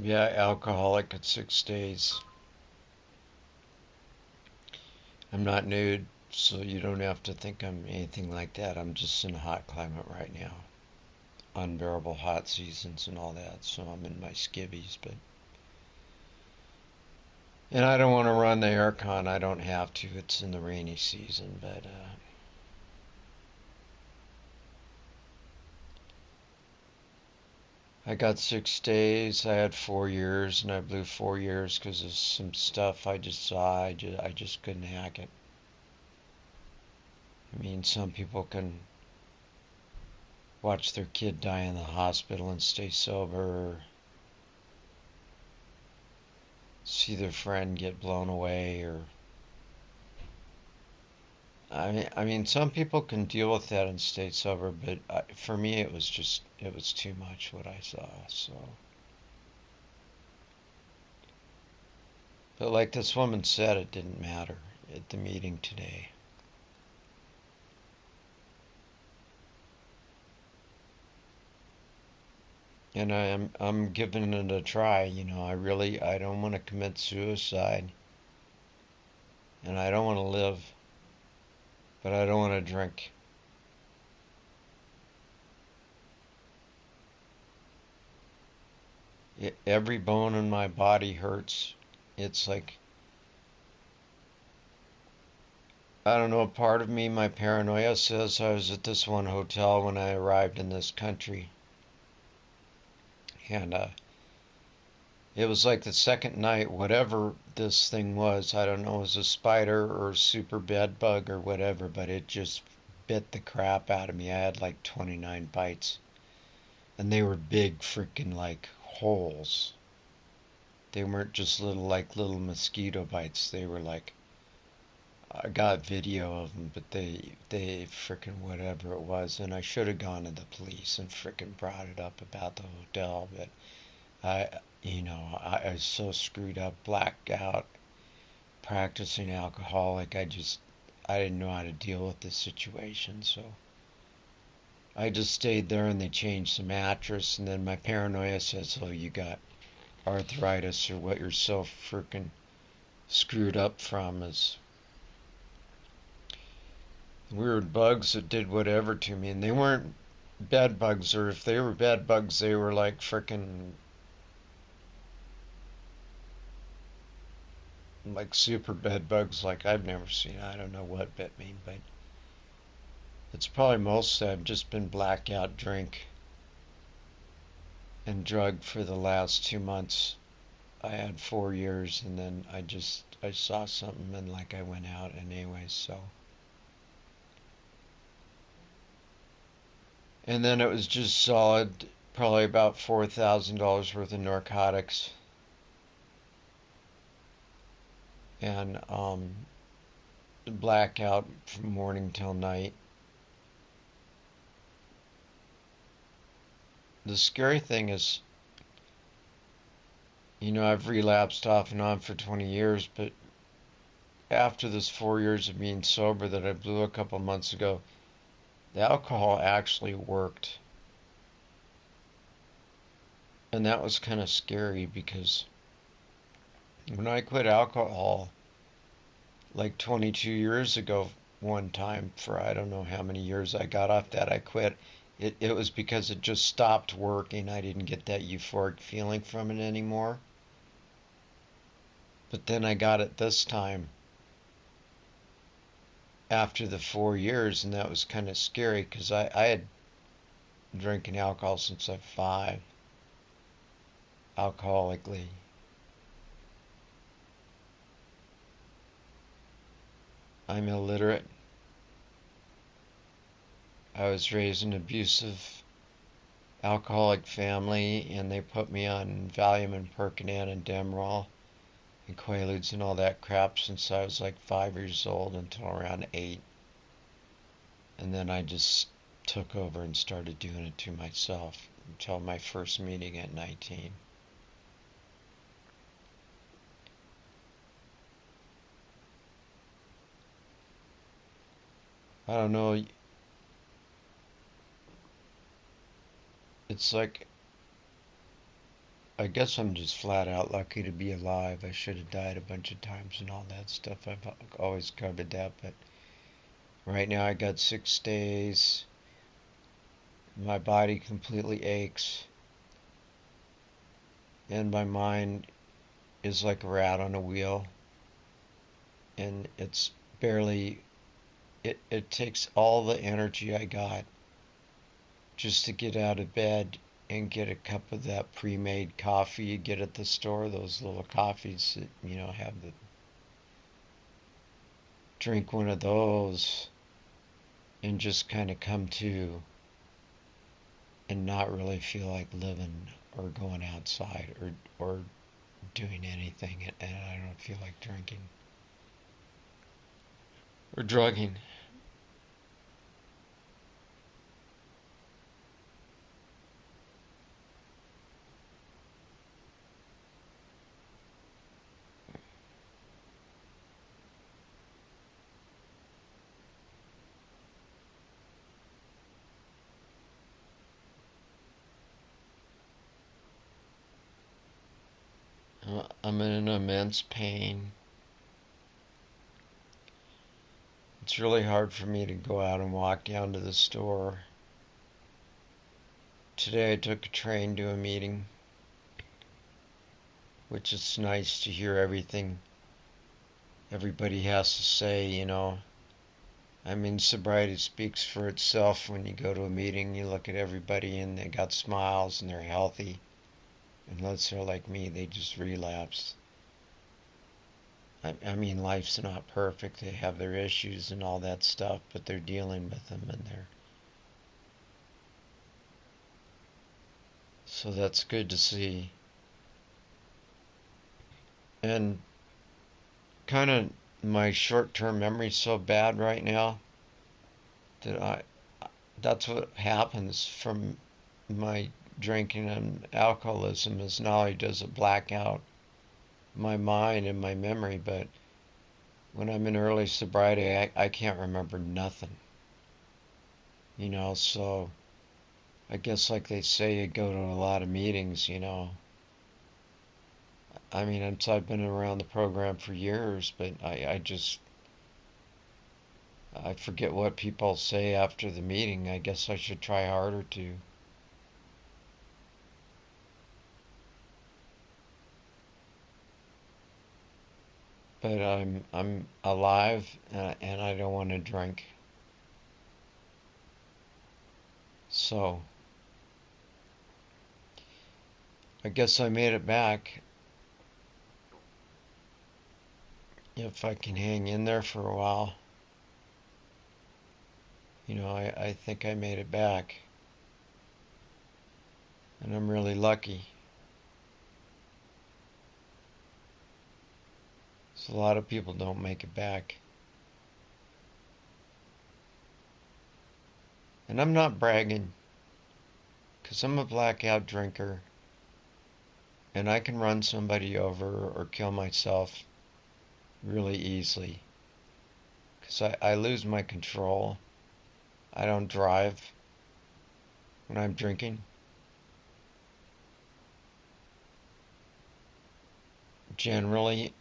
Yeah, alcoholic at 6 days. I'm not nude, so you don't have to think I'm anything like that. I'm just in a hot climate right now. Unbearable hot seasons and all that, so I'm in my skivvies, but and I don't want to run the aircon. I don't have to. It's in the rainy season, but I got 6 days. I had 4 years, and I blew 4 years because of some stuff I just saw. I just couldn't hack it. I mean, some people can watch their kid die in the hospital and stay sober, or see their friend get blown away, or I mean, some people can deal with that and stay sober, but for me, it was too much what I saw. So, but like this woman said, it didn't matter at the meeting today. And I'm giving it a try. I don't want to commit suicide, and I don't want to live, but I don't want to drink. Every bone in my body hurts. It's like, I don't know, part of me, my paranoia says I was at this one hotel when I arrived in this country, and it was like the second night, whatever this thing was, I don't know, it was a spider or a super bed bug or whatever, but it just bit the crap out of me. I had like 29 bites, and they were big freaking like holes. They weren't just little mosquito bites. They were like, I got video of them, but they freaking whatever it was, and I should have gone to the police and freaking brought it up about the hotel, but I was so screwed up, blacked out, practicing alcoholic. I didn't know how to deal with this situation, so I just stayed there, and they changed the mattress, and then my paranoia says, "Oh, you got arthritis, or what you're so freaking screwed up from is weird bugs that did whatever to me." And they weren't bed bugs, or if they were bed bugs, they were like freaking like super bed bugs like I've never seen. I don't know what bit me, but it's probably mostly I've just been blackout drink and drugged for the last 2 months. I had 4 years, and then I saw something, and like I went out and anyways, so. And then it was just solid, probably about $4,000 worth of narcotics, and blackout from morning till night. The scary thing is, I've relapsed off and on for 20 years, but after this 4 years of being sober that I blew a couple months ago, the alcohol actually worked. And that was kind of scary because when I quit alcohol like 22 years ago, one time for I don't know how many years I got off that, I quit. It was because it just stopped working. I didn't get that euphoric feeling from it anymore. But then I got it this time after the 4 years, and that was kind of scary because I had drinking alcohol since I'm 5, alcoholically. I'm illiterate. I was raised in an abusive alcoholic family, and they put me on Valium and Percodan and Demerol and Quaaludes and all that crap since I was like 5 years old until around 8. And then I just took over and started doing it to myself until my first meeting at 19. I don't know. It's like I guess I'm just flat out lucky to be alive. I should have died a bunch of times and all that stuff. I've always covered that, but right now I got 6 days. My body completely aches, and my mind is like a rat on a wheel, and it's barely, it takes all the energy I got just to get out of bed and get a cup of that pre-made coffee you get at the store, those little coffees that, have the, drink one of those and just kind of come to and not really feel like living or going outside or doing anything, and I don't feel like drinking or drugging. I'm in immense pain. It's really hard for me to go out and walk down to the store. Today I took a train to a meeting, which is nice to hear everything everybody has to say. I mean, sobriety speaks for itself. When you go to a meeting, you look at everybody and they got smiles and they're healthy. Unless they're like me, they just relapse. I mean, life's not perfect. They have their issues and all that stuff, but they're dealing with them, and so that's good to see. And kind of my short-term memory's so bad right now that that's what happens from my drinking and alcoholism, is not only does it black out my mind and my memory, but when I'm in early sobriety, I can't remember nothing. So I guess like they say, you go to a lot of meetings. I mean, I've been around the program for years, but I forget what people say after the meeting. I guess I should try harder to. But I'm alive, and I don't want to drink. So I guess I made it back. If I can hang in there for a while, I think I made it back, and I'm really lucky. So a lot of people don't make it back. And I'm not bragging, because I'm a blackout drinker, and I can run somebody over or kill myself really easily, because I lose my control. I don't drive when I'm drinking. Generally,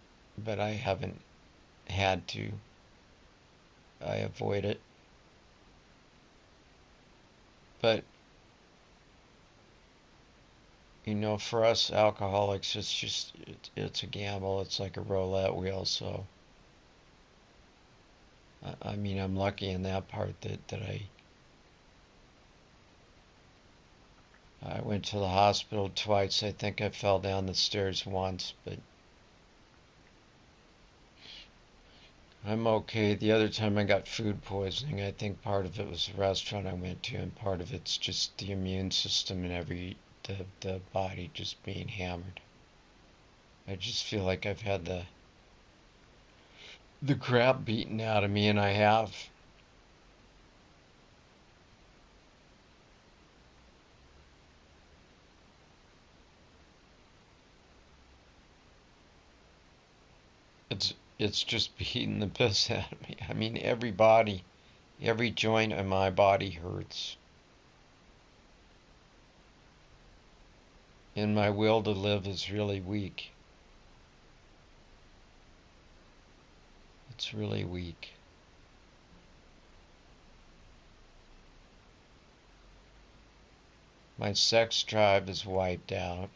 but I haven't had to. I avoid it. But, for us alcoholics, it's a gamble. It's like a roulette wheel. So, I mean, I'm lucky in that part that I went to the hospital twice. I think I fell down the stairs once, but I'm okay. The other time I got food poisoning. I think part of it was the restaurant I went to, and part of it's just the immune system and the body just being hammered. I just feel like I've had the crap beaten out of me, and I have. It's just beating the piss out of me. I mean, every joint in my body hurts. And my will to live is really weak. It's really weak. My sex drive is wiped out.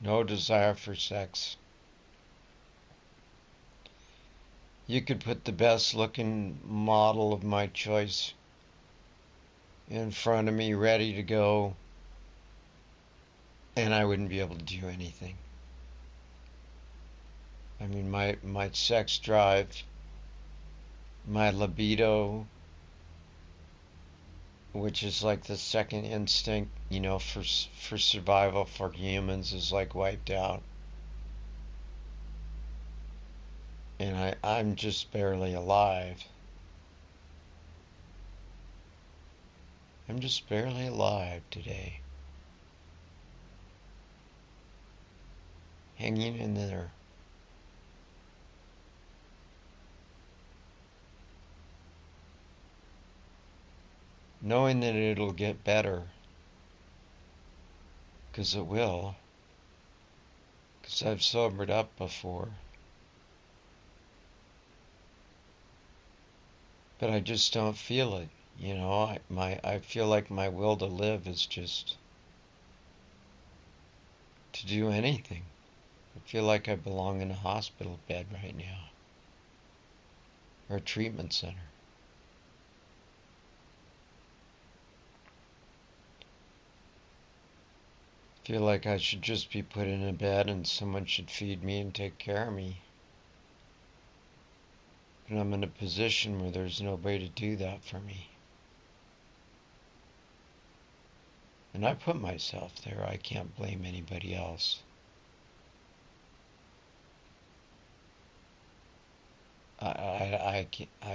No desire for sex. You could put the best looking model of my choice in front of me, ready to go, and I wouldn't be able to do anything. I mean, my sex drive, my libido, which is like the second instinct, for survival for humans, is like wiped out. And I'm just barely alive. I'm just barely alive today. Hanging in there. Knowing that it'll get better. Because it will. Because I've sobered up before. But I just don't feel it. I feel like my will to live is just to do anything. I feel like I belong in a hospital bed right now. Or a treatment center. I feel like I should just be put in a bed and someone should feed me and take care of me. But I'm in a position where there's nobody to do that for me. And I put myself there. I can't blame anybody else. I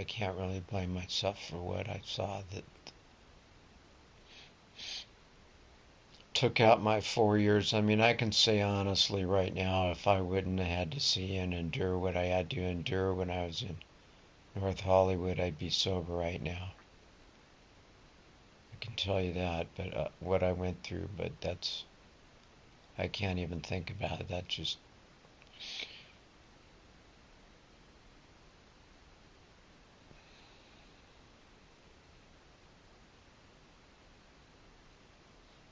can't really blame myself for what I saw that took out my 4 years. I mean, I can say honestly right now, if I wouldn't have had to see and endure what I had to endure when I was in North Hollywood, I'd be sober right now. I can tell you that, but what I went through, but I can't even think about it. That just,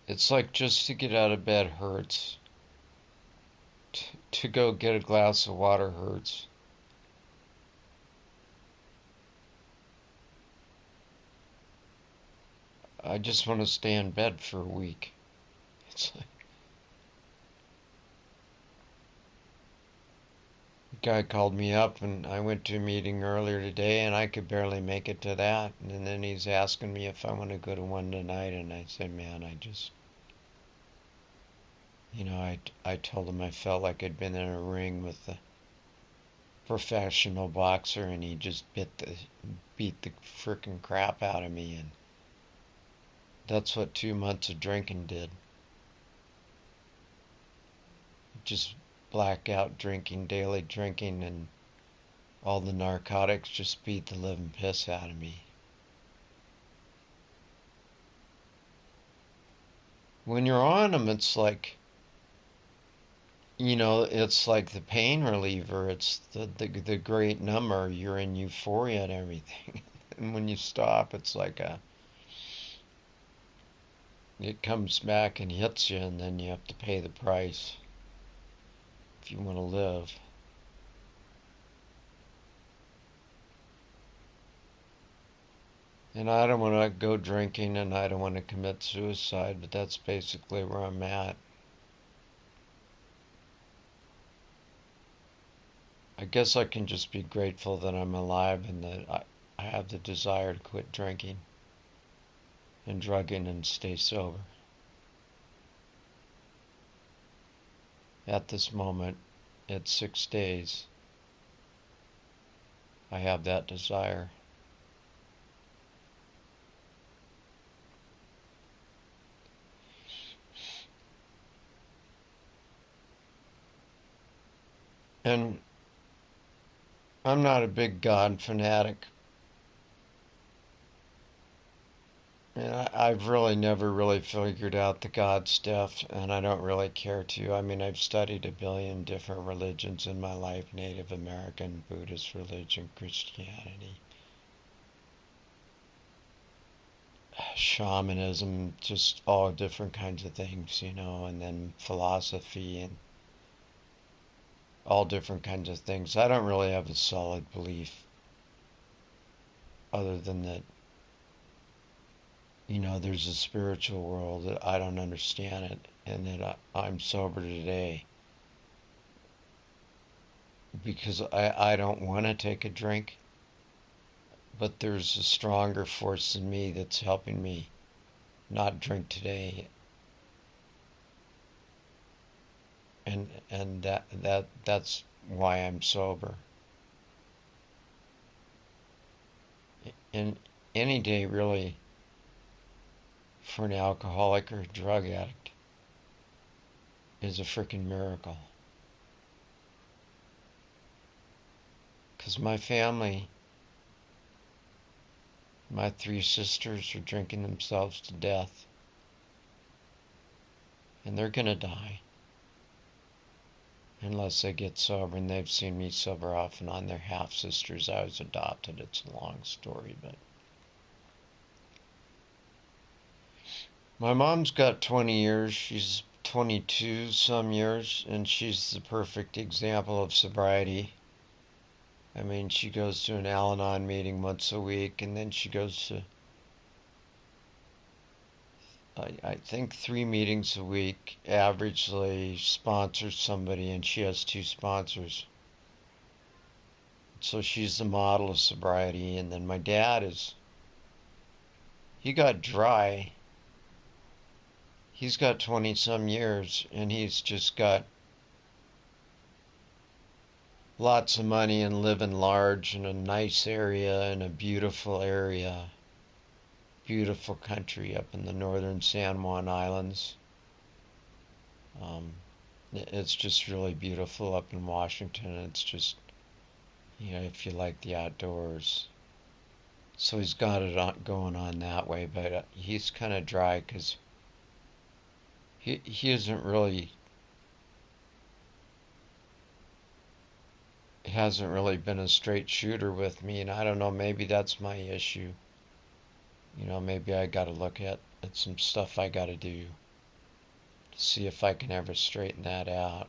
it's like just to get out of bed hurts. To go get a glass of water hurts. I just want to stay in bed for a week. It's like, the guy called me up and I went to a meeting earlier today and I could barely make it to that. And then he's asking me if I want to go to one tonight, and I said, man, I told him I felt like I'd been in a ring with a professional boxer and he just beat the frickin' crap out of me, and that's what 2 months of drinking did. Just blackout drinking, daily drinking, and all the narcotics just beat the living piss out of me. When you're on them, it's like, it's like the pain reliever. It's the great number. You're in euphoria and everything. And when you stop, it's like it comes back and hits you, and then you have to pay the price if you want to live. And I don't want to go drinking and I don't want to commit suicide, but that's basically where I'm at. I guess I can just be grateful that I'm alive and that I have the desire to quit drinking and drugging and stay sober. At this moment, it's 6 days, I have that desire. And I'm not a big God fanatic. And I've really never really figured out the God stuff, and I don't really care to. I mean, I've studied a billion different religions in my life: Native American, Buddhist religion, Christianity, shamanism, just all different kinds of things, and then philosophy and all different kinds of things. I don't really have a solid belief other than that, there's a spiritual world that I don't understand it, and that I'm sober today because I don't want to take a drink, but there's a stronger force in me that's helping me not drink today, and that's why I'm sober. And any day really for an alcoholic or a drug addict is a freaking miracle. Because my family, my three sisters are drinking themselves to death, and they're gonna die unless they get sober, and they've seen me sober off and on. Their half sisters. I was adopted. It's a long story, but my mom's got 20 years. She's 22 some years, and she's the perfect example of sobriety. I mean, she goes to an Al-Anon meeting once a week, and then she goes to, I think, 3 meetings a week, averagely sponsors somebody, and she has two sponsors. So she's the model of sobriety. And then my dad he got dry. He's got 20 some years, and he's just got lots of money and living large in a nice area, in a beautiful area, beautiful country up in the northern San Juan Islands. It's just really beautiful up in Washington. It's just, if you like the outdoors. So he's got it going on that way, but he's kind of dry because he isn't really hasn't really been a straight shooter with me, and I don't know, maybe that's my issue. Maybe I got to look at some stuff I got to do to see if I can ever straighten that out.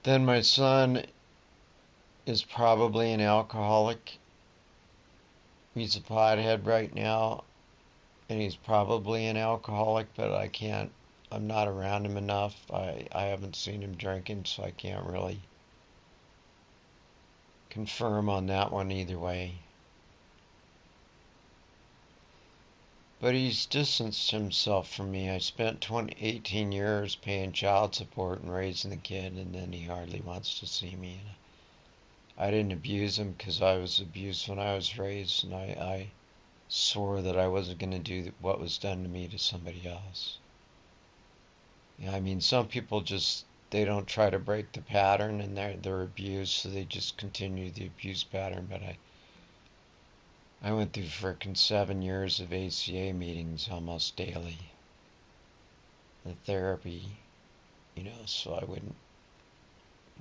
Then my son is probably an alcoholic. He's a pothead right now, and he's probably an alcoholic, but I'm not around him enough. I haven't seen him drinking, so I can't really confirm on that one either way. But he's distanced himself from me. I spent 18 years paying child support and raising the kid, and then he hardly wants to see me. And I didn't abuse him because I was abused when I was raised, and I swore that I wasn't going to do what was done to me to somebody else. I mean, some people they don't try to break the pattern, and they're abused, so they just continue the abuse pattern. But I went through frickin' 7 years of ACA meetings almost daily. The therapy, so I wouldn't.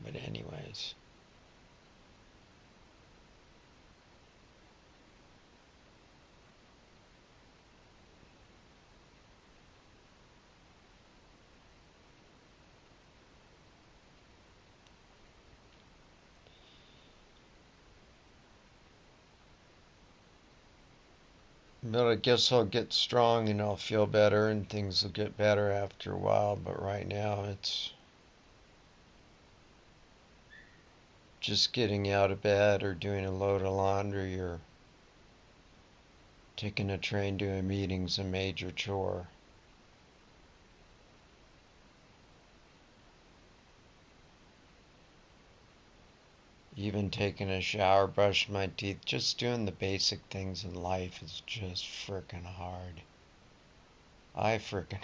But anyways. But I guess I'll get strong and I'll feel better and things will get better after a while. But right now it's just getting out of bed or doing a load of laundry or taking a train to a meeting's a major chore. Even taking a shower, brushing my teeth, just doing the basic things in life is just frickin' hard. I hurt.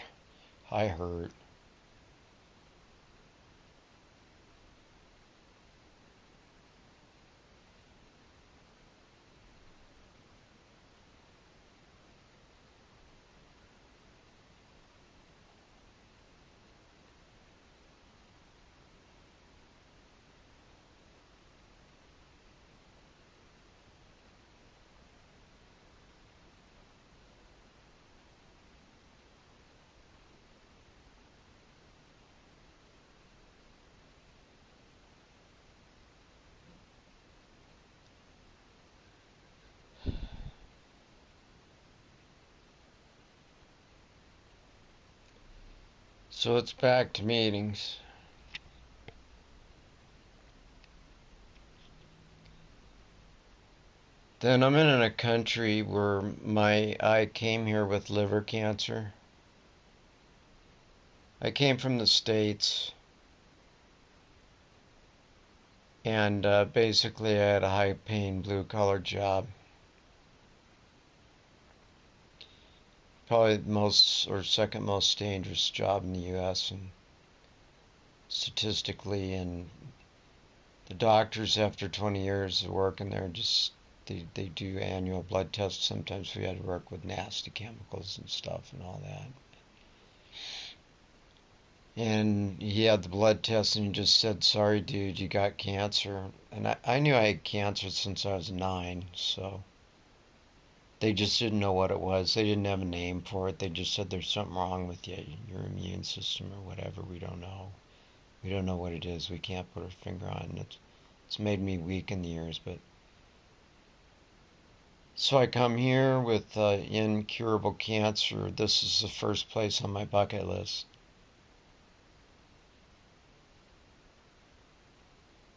So it's back to meetings. Then I'm in a country where I came here with liver cancer. I came from the States, and basically I had a high-paying blue-collar job. Probably the most or second most dangerous job in the U.S. and statistically, and the doctors after 20 years of working there just they do annual blood tests. Sometimes we had to work with nasty chemicals and stuff and all that. And he had the blood test and he just said, "Sorry, dude, you got cancer." And I knew I had cancer since I was 9, so they just didn't know what it was. They didn't have a name for it. They just said there's something wrong with you, your immune system or whatever. We don't know. We don't know what it is. We can't put our finger on it. It's made me weak in the years, but so I come here with incurable cancer. This is the first place on my bucket list.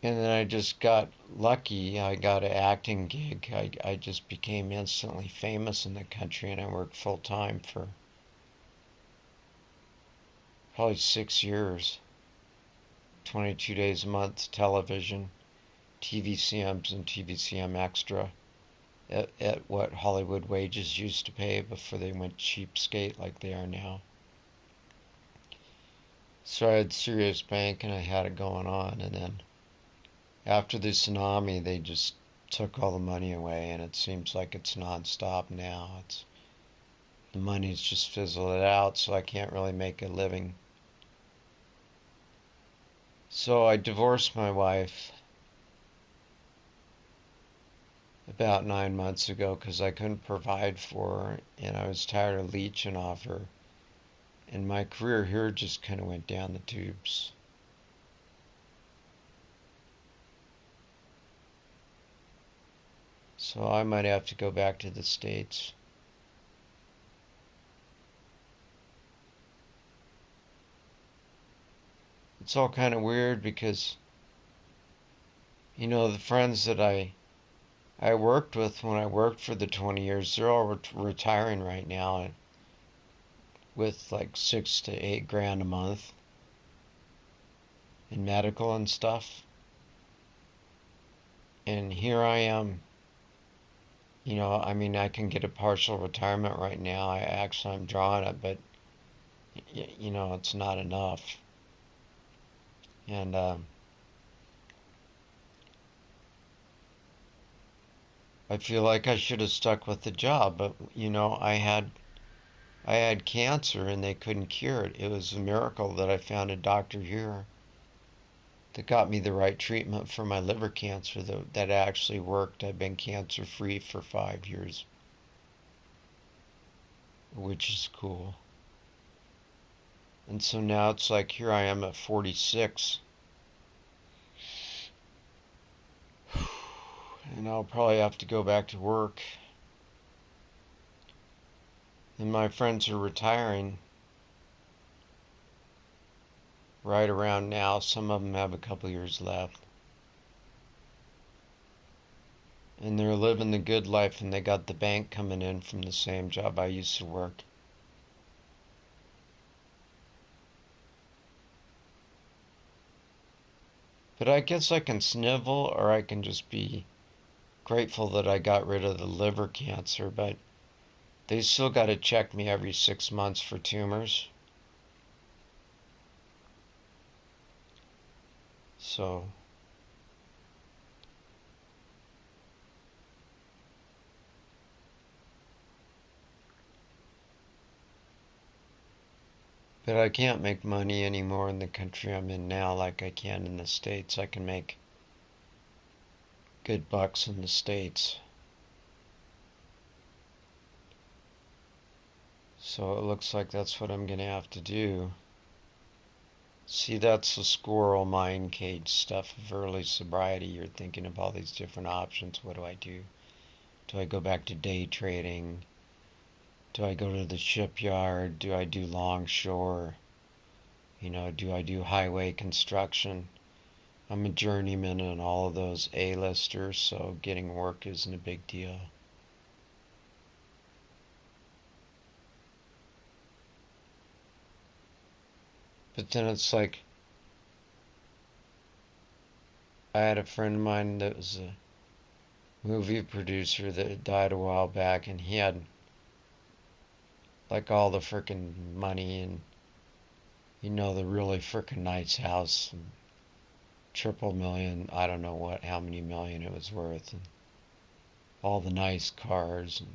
And then I just got lucky. I got an acting gig. I just became instantly famous in the country, and I worked full time for probably 6 years, 22 days a month, television, TVCMs and TVCM extra at what Hollywood wages used to pay before they went cheapskate like they are now. So I had serious bank and I had it going on, and then after the tsunami they just took all the money away, and it seems like it's nonstop now. It's the money's just fizzled out, so I can't really make a living. So I divorced my wife about 9 months ago because I couldn't provide for her, and I was tired of leeching off her. And my career here just kind of went down the tubes. So I might have to go back to the States. It's all kind of weird because, the friends that I worked with when I worked for the 20 years, they're all retiring right now with like 6 to 8 grand a month in medical and stuff. And here I am, I can get a partial retirement right now. I'm drawing it, but, it's not enough. And, I feel like I should have stuck with the job, but I had cancer and they couldn't cure it. It was a miracle that I found a doctor here that got me the right treatment for my liver cancer that actually worked. I've been cancer free for 5 years, which is cool. And so now it's like here I am at 46. And I'll probably have to go back to work. And my friends are retiring right around now. Some of them have a couple years left. And they're living the good life, and they got the bank coming in from the same job I used to work. But I guess I can snivel, or I can just be grateful that I got rid of the liver cancer, but they still got to check me every 6 months for tumors. So, but I can't make money anymore in the country I'm in now like I can in the States. I can make good bucks in the States. So it looks like that's what I'm going to have to do. See, that's the squirrel mind cage stuff of early sobriety. You're thinking of all these different options. What do I do? Do I go back to day trading? Do I go to the shipyard? Do I do longshore? Do I do highway construction? I'm a journeyman on all of those A-listers, so getting work isn't a big deal. But then it's like, I had a friend of mine that was a movie producer that had died a while back, and he had like all the frickin' money and the really frickin' nice house, and triple million, I don't know how many million it was worth, and all the nice cars and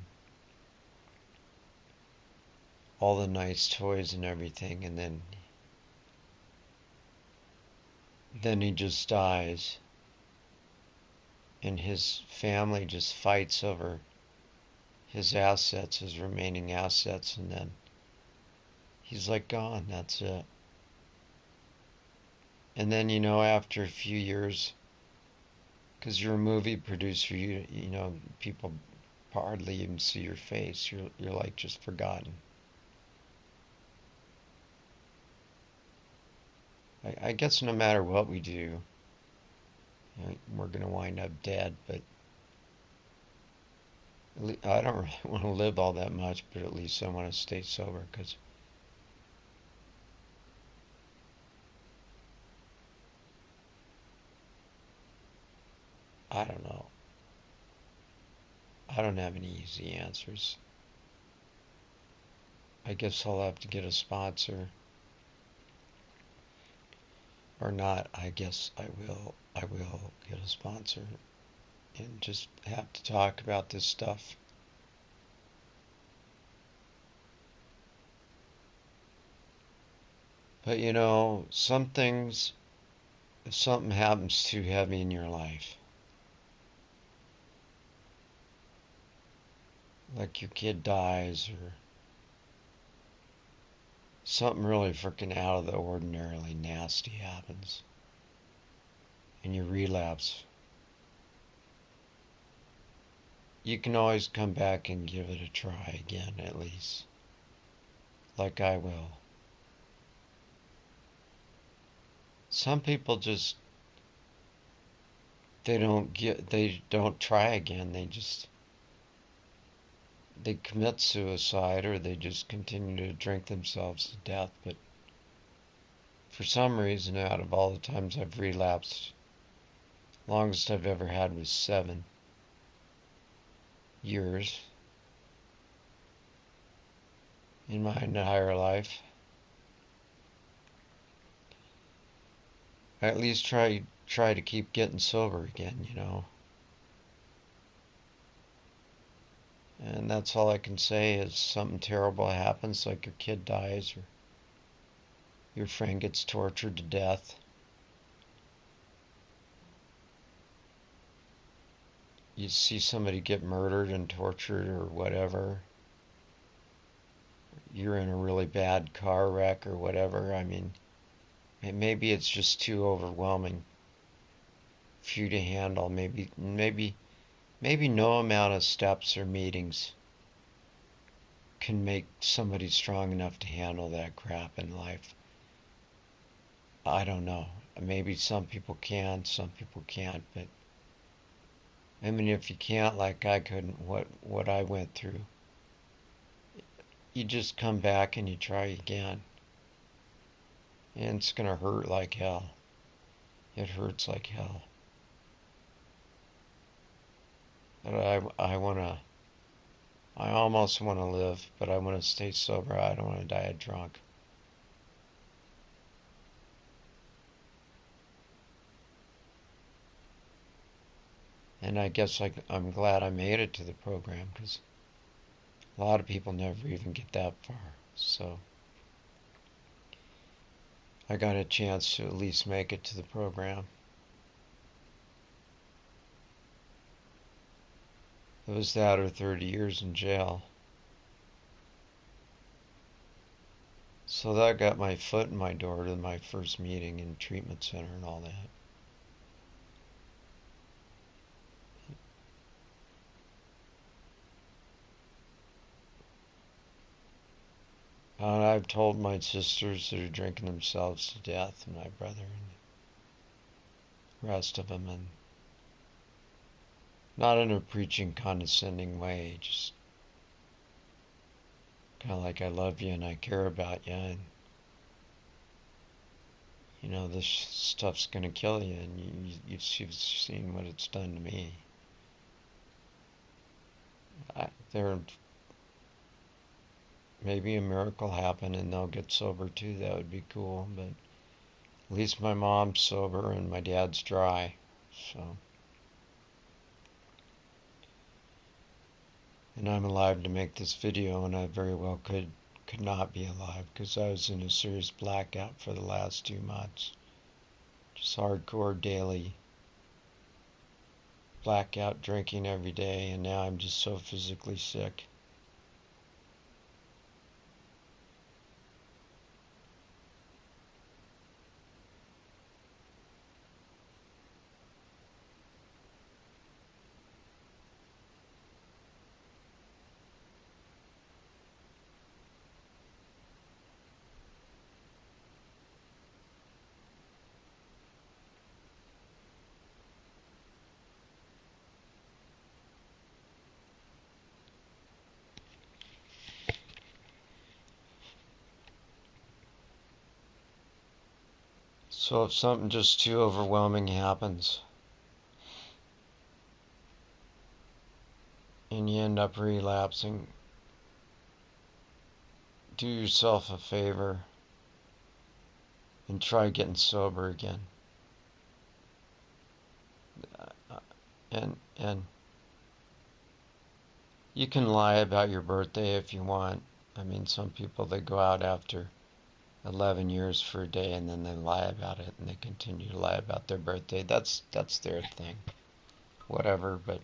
all the nice toys and everything, and then he just dies, and his family just fights over his assets, his remaining assets, and then he's like gone. That's it. And then after a few years, because you're a movie producer, people hardly even see your face. You're like just forgotten. I guess no matter what we do, we're gonna wind up dead. But I don't really want to live all that much. But at least I want to stay sober, because I don't know. I don't have any easy answers. I guess I'll have to get a sponsor. Or not. I guess I will get a sponsor and just have to talk about this stuff. But some things, if something happens too heavy in your life, like your kid dies or something really freaking out of the ordinarily nasty happens and you relapse, you can always come back and give it a try again, at least. Like I will. Some people just, they don't try again. They commit suicide, or they just continue to drink themselves to death. But for some reason, out of all the times I've relapsed, longest I've ever had was 7 years in my entire life. I at least try to keep getting sober again. And that's all I can say is something terrible happens, like your kid dies or your friend gets tortured to death. You see somebody get murdered and tortured or whatever. You're in a really bad car wreck or whatever. I mean, maybe it's just too overwhelming for you to handle. Maybe no amount of steps or meetings can make somebody strong enough to handle that crap in life. I don't know. Maybe some people can, some people can't, but I mean, if you can't, like I couldn't, what I went through, you just come back and you try again. And it's gonna hurt like hell. It hurts like hell. But I almost wanna live, but I wanna stay sober. I don't wanna die a drunk. And I guess I'm glad I made it to the program, because a lot of people never even get that far. So I got a chance to at least make it to the program. It was that or 30 years in jail. So that got my foot in my door to my first meeting in treatment center and all that. I've told my sisters that are drinking themselves to death, and my brother and the rest of them, and not in a preaching, condescending way, just kind of like I love you and I care about you, and this stuff's gonna kill you, and you've seen what it's done to me. There maybe a miracle happen and they'll get sober too. That would be cool, but at least my mom's sober and my dad's dry. So, and I'm alive to make this video, and I very well could not be alive because I was in a serious blackout for the last 2 months. Just hardcore daily blackout drinking every day, and now I'm just so physically sick. So if something just too overwhelming happens and you end up relapsing, do yourself a favor and try getting sober again. And you can lie about your birthday if you want. I mean, some people, they go out after 11 years for a day and then they lie about it and they continue to lie about their birthday. That's their thing. Whatever, but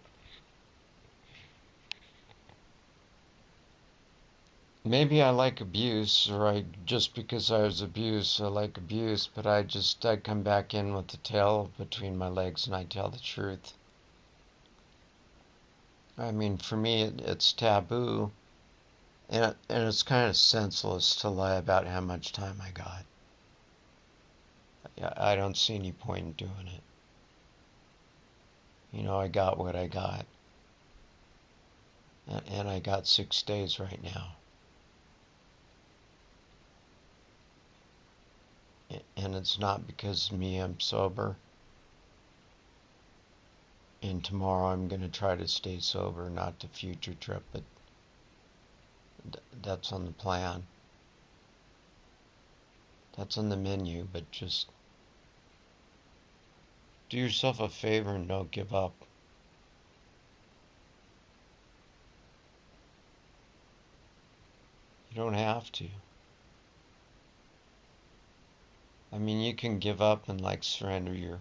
maybe I like abuse, or just because I was abused, I like abuse, but I come back in with the tail between my legs and I tell the truth. I mean, for me, it's taboo, and it's kind of senseless to lie about how much time I got. I don't see any point in doing it. I got what I got, and I got 6 days right now. And it's not because of me, I'm sober. And tomorrow I'm going to try to stay sober, not the future trip, but that's on the plan. That's on the menu, but just do yourself a favor and don't give up. You don't have to. I mean, you can give up and surrender your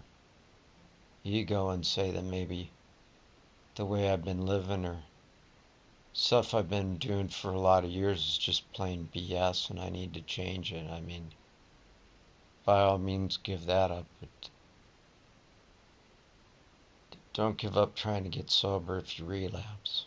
ego and say that maybe the way I've been living or stuff I've been doing for a lot of years is just plain BS and I need to change it. I mean, by all means, give that up, but don't give up trying to get sober if you relapse.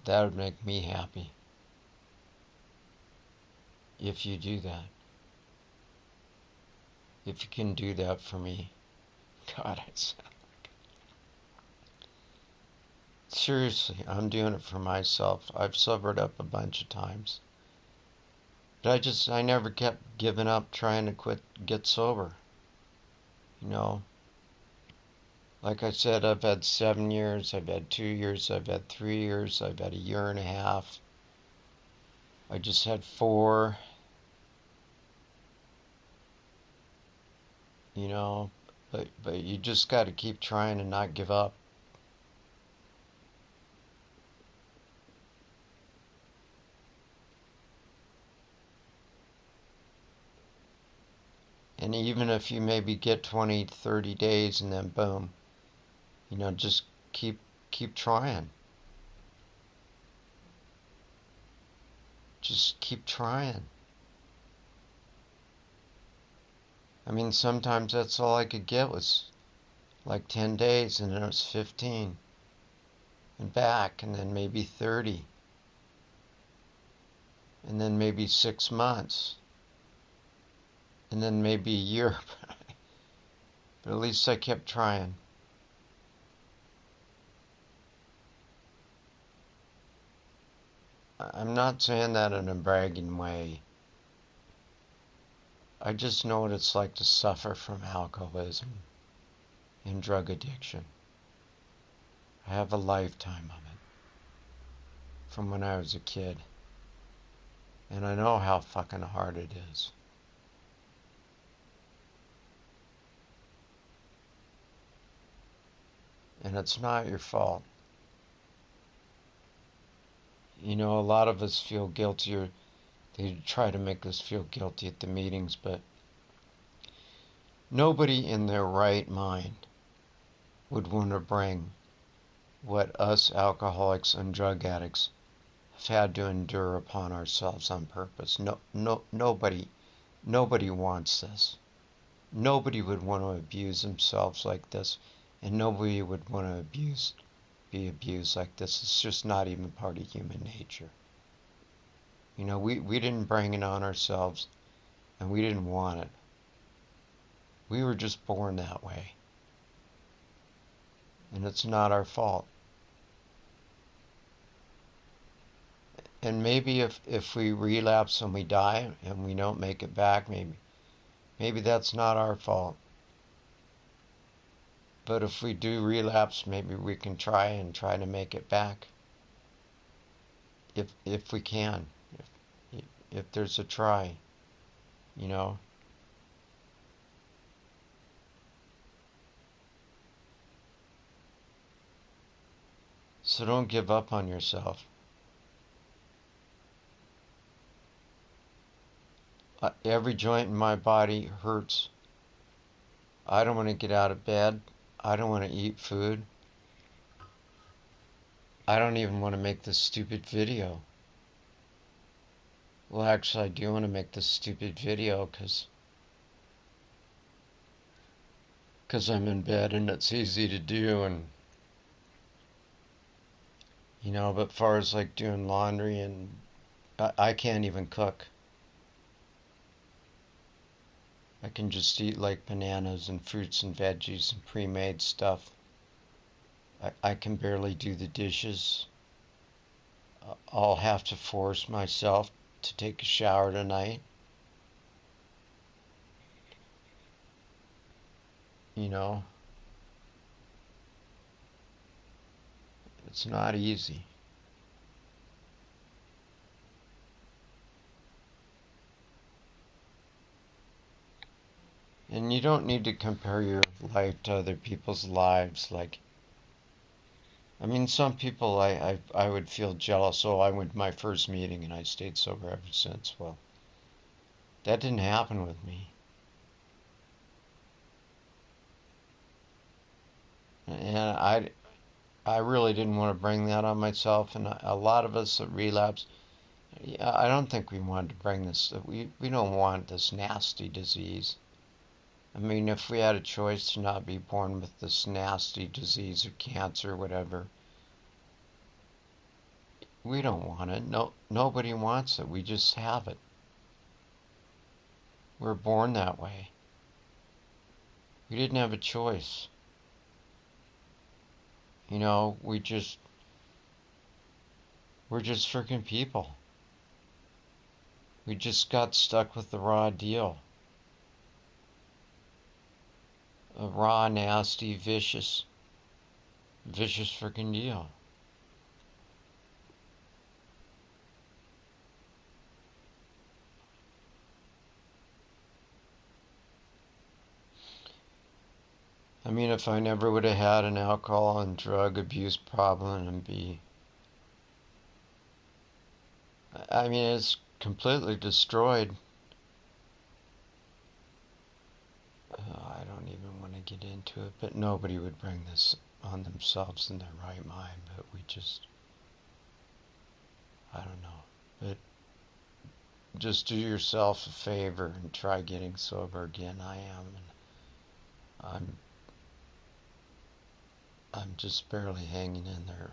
That would make me happy if you do that. If you can do that for me. God, seriously, I'm doing it for myself. I've sobered up a bunch of times. But I never kept giving up trying to get sober. Like I said, I've had 7 years, I've had 2 years, I've had 3 years, I've had a year and a half. I just had 4. But you just got to keep trying and not give up. And even if you maybe get 20, 30 days and then boom, just keep trying. just keep trying. I mean, sometimes that's all I could get was like 10 days, and then it was 15, and back, and then maybe 30, and then maybe 6 months, and then maybe a year. But at least I kept trying. I'm not saying that in a bragging way. I just know what it's like to suffer from alcoholism and drug addiction. I have a lifetime of it from when I was a kid. And I know how fucking hard it is. And it's not your fault. You know, a lot of us feel guilty, or they try to make us feel guilty at the meetings, but nobody in their right mind would want to bring what us alcoholics and drug addicts have had to endure upon ourselves on purpose. Nobody wants this. Nobody would want to abuse themselves like this, and nobody would want to be abused like this. It's just not even part of human nature. You know, we didn't bring it on ourselves, and we didn't want it. We were just born that way. And it's not our fault. And maybe if we relapse and we die and we don't make it back, maybe that's not our fault. But if we do relapse, maybe we can try to make it back. If we can. If there's a try, you know. So don't give up on yourself. Every joint in my body hurts. I don't want to get out of bed. I don't want to eat food. I don't even want to make this stupid video. Well, actually, I do want to make this stupid video because I'm in bed and it's easy to do, and you know, but far as like doing laundry, and I can't even cook. I can just eat like bananas and fruits and veggies and pre-made stuff. I can barely do the dishes. I'll have to force myself to take a shower tonight. You know, it's not easy. And you don't need to compare your life to other people's lives. Like, I mean, some people I would feel jealous. Oh, I went to my first meeting and I stayed sober ever since. Well, that didn't happen with me. And I really didn't want to bring that on myself. And a lot of us that relapse, I don't think we wanted to bring this. We don't want this nasty disease. I mean, if we had a choice to not be born with this nasty disease or cancer or whatever, we don't want it. No, nobody wants it. We just have it. We're born that way. We didn't have a choice. You know, we're just freaking people. We just got stuck with the raw deal. A raw, nasty, vicious freaking deal. I mean, if I never would have had an alcohol and drug abuse problem, I mean, it's completely destroyed. I don't even want to get into it, but nobody would bring this on themselves in their right mind, but I don't know. But just do yourself a favor and try getting sober again. I am. And I'm just barely hanging in there.